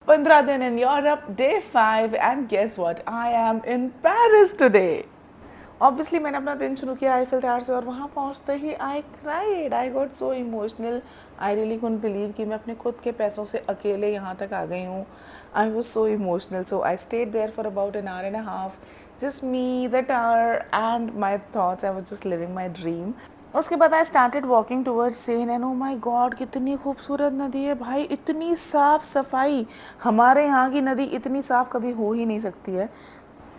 15 दिन in Europe, day 5, and guess what? I am in Paris today. Obviously मैंने अपना दिन शुरू किया आईफिल टावर से और वहाँ पहुँचते ही I cried, I got so emotional. I really couldn't believe कि मैं अपने खुद के पैसों से अकेले यहाँ तक आ गई हूँ. I was so emotional. So I stayed there for about an hour and a half. Just me, the tower, and my thoughts. I was just living my dream. उसके बाद I started walking towards Seine and oh my god कितनी खूबसूरत नदी है भाई, इतनी साफ़ सफाई. हमारे यहाँ की नदी इतनी साफ़ कभी हो ही नहीं सकती है.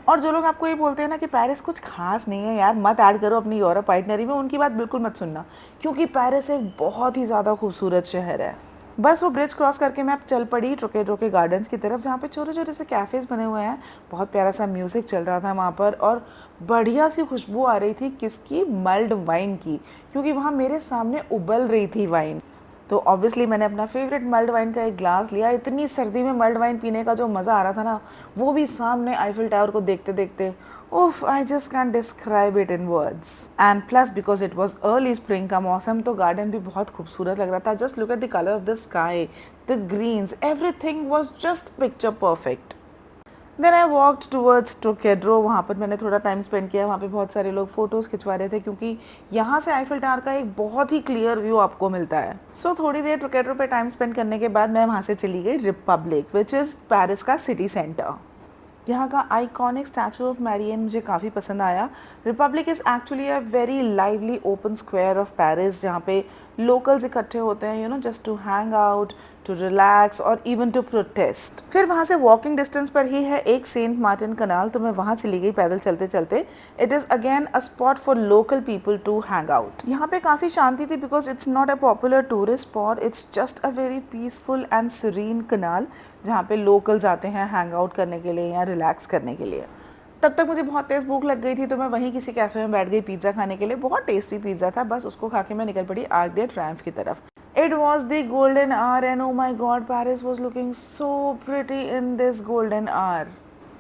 और जो लोग आपको ये बोलते हैं ना कि पेरिस कुछ खास नहीं है यार, मत ऐड करो अपनी यूरोप आइटनरी में, उनकी बात बिल्कुल मत सुनना, क्योंकि पेरिस एक बहुत ही ज़्यादा खूबसूरत शहर है. बस वो ब्रिज क्रॉस करके मैं अब चल पड़ी ट्रोकेड्रो के गार्डन्स की तरफ, जहाँ पे छोटे छोटे से कैफ़ेज़ बने हुए हैं. बहुत प्यारा सा म्यूज़िक चल रहा था वहाँ पर और बढ़िया सी खुशबू आ रही थी किसकी, मल्ड वाइन की, क्योंकि वहाँ मेरे सामने उबल रही थी वाइन. तो ऑब्वियसली मैंने अपना फेवरेट मल्ड वाइन का एक ग्लास लिया. इतनी सर्दी में मल्ड वाइन पीने का जो मज़ा आ रहा था ना, वो भी सामने आईफिल टावर को देखते देखते, उफ, I just can describe it in words. And plus because it was early spring का मौसम, तो गार्डन भी बहुत खूबसूरत लग रहा था. Just look at the colour of the sky, the greens, everything was just picture perfect. Then I walked towards Trocadero. वहाँ पर मैंने थोड़ा टाइम स्पेंड किया. वहाँ पे बहुत सारे लोग फ़ोटोज़ खिंचवा रहे थे, क्योंकि यहाँ से आईफिल टावर का एक बहुत ही क्लियर व्यू आपको मिलता है. सो थोड़ी देर ट्रोकेड्रो पे टाइम स्पेंड करने के बाद मैं वहाँ से चली गई रिपब्लिक, विच इज़ पेरिस का सिटी सेंटर. यहाँ का आइकॉनिक स्टैचू ऑफ मैरियन मुझे काफ़ी पसंद आया. Republic is actually a very lively open square of Paris, जहाँ पे लोकल्स इकट्ठे होते हैं, you know, just to hang out, to relax और इवन टू प्रोटेस्ट. फिर वहाँ से वॉकिंग डिस्टेंस पर ही है एक सेंट मार्टिन कनाल, तो मैं वहाँ चली गई पैदल चलते चलते. It is again a spot for local people to hang out. यहाँ पे काफ़ी शांति थी because it's not a popular tourist spot, it's just a very peaceful and serene canal, जहाँ पे लोकल्स आते हैं हैंग आउट करने के लिए या रिलैक्स करने के लिए. तब तक मुझे बहुत तेज़ भूख लग गई थी, तो मैं वहीं किसी कैफ़े में बैठ गई पिज़्ज़ा खाने के लिए. बहुत टेस्टी पिज़्ज़ा था. बस उसको खा के मैं निकल पड़ी आर्क दे ट्रायम्फ की तरफ. It was the golden hour and oh my god, Paris was looking so pretty in this golden hour.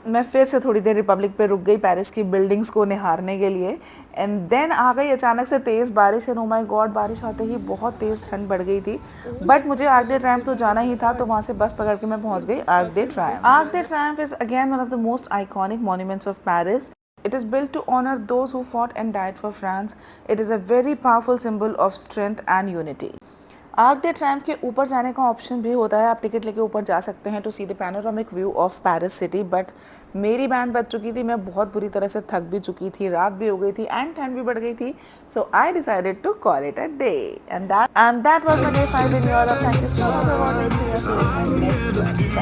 मैं फिर से थोड़ी देर रिपब्लिक पे रुक गई पेरिस की बिल्डिंग्स को निहारने के लिए. एंड देन आ गई अचानक से तेज़ बारिश एंड ओ माय गॉड, बारिश आते ही बहुत तेज़ ठंड बढ़ गई थी. बट मुझे आर्क दे ट्रायम्फ तो जाना ही था, तो वहाँ से बस पकड़ के मैं पहुँच गई arc they Triumph. Arc they Triumph is again one of the most iconic monuments of Paris. It is built to honor those who fought and died for France. It is a very powerful symbol of strength and unity. Arc they Triumph के ऊपर जाने का option भी होता है, आप ticket लेके ऊपर जा सकते हैं to see the panoramic view of Paris city. But मेरी बैंड बज चुकी थी, मैं बहुत बुरी तरह से थक भी चुकी थी, रात भी हो गई थी एंड ठंड भी बढ़ गई थी. So I decided to call it a day and that was my day 5 in Europe. Thank you so much for watching. See you soon in my next one.